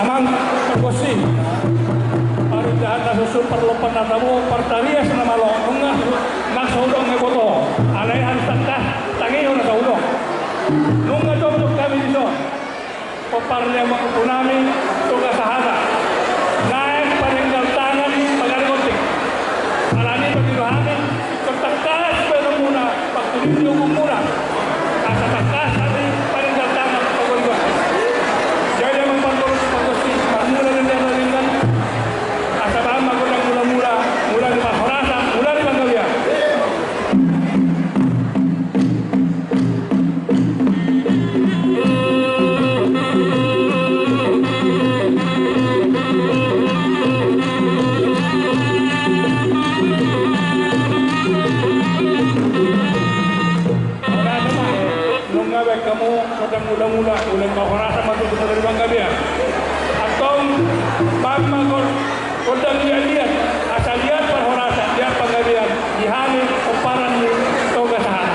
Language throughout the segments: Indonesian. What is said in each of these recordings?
Amang pagwasi. Paridahan na susupar lopan na tamo, partarias na malo, nga nasaulong ng boto. Anayan tanda, tangiyo na saulong. Nung nga doon kami dito, paparli ang mga punami, tuga sa hana. Naik paninggal tangan, pag-arigonting. Alani pag-iluhamin, pagtagkas pa na muna, pagtulilyo mo muna. At sa tagkas, at paninggal tangan, pag-arigonting. Jadi ang pagtulog sa pagwasi, magmula rin yan na rin yan. At sa bahan magulang mula-mula, mula ni Mahorasa, mula ni Manggawya. Kamu sudah mula-mula ulang Mahorasa masuk ke dalam Manggawya. Atau pagmagol kodang lihat asal lihat Mahorasa lihat Manggawya dihani umparan ni toga sahana.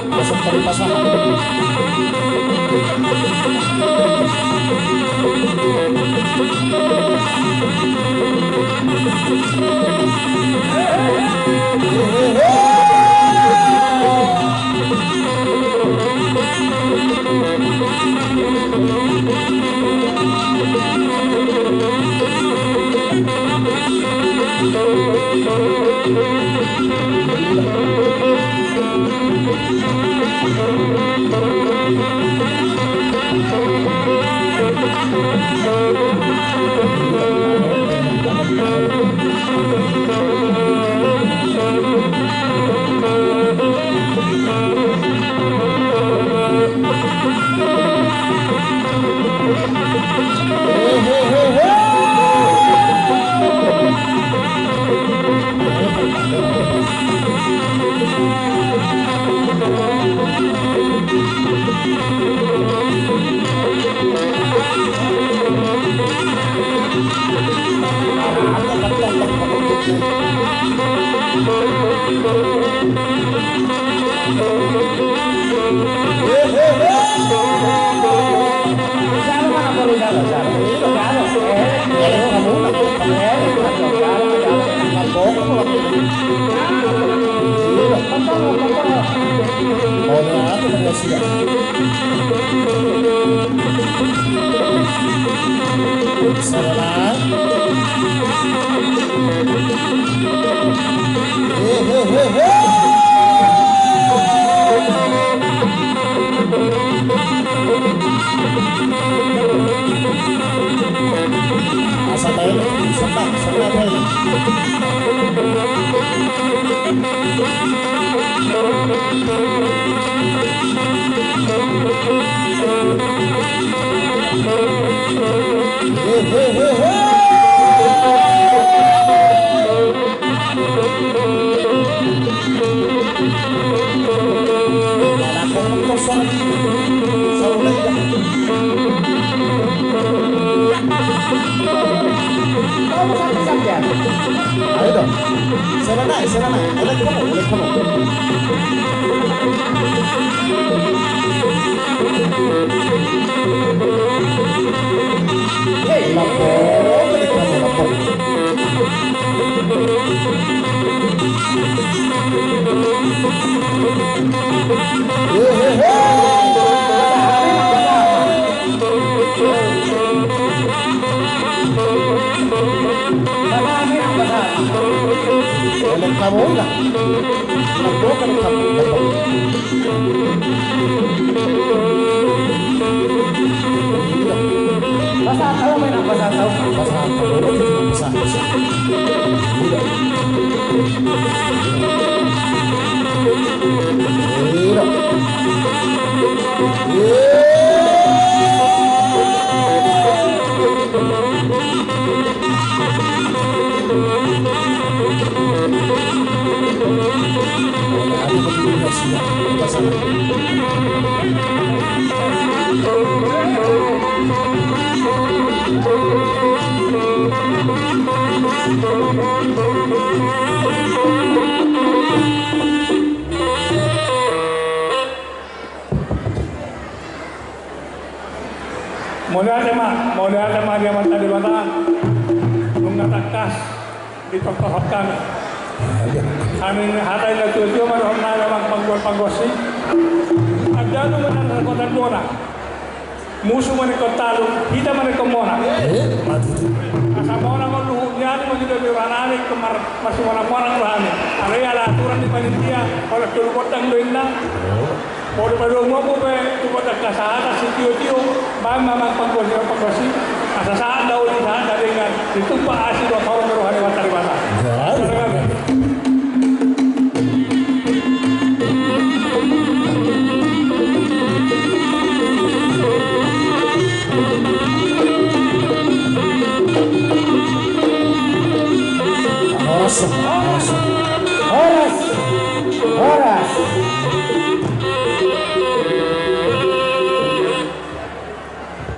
Masuk dari pasangan. Modal tema dia mata di bataan mengatakan ditotohkan kami hatai na tujuh marom na memang panggosi ada nu menan kota dona musuh mereka talu kita mereka mona sama orang lu nyari begitu diwarnai kemar masih orang-orang rame ada aturan di panitia oleh keluar kota Indonesia. Kalau pada umum pe tu pada kasar sitio-tio memang panggosi asa saat daun di sana dengan ditumpah asyik dua tahun merohani watari bata. Horas.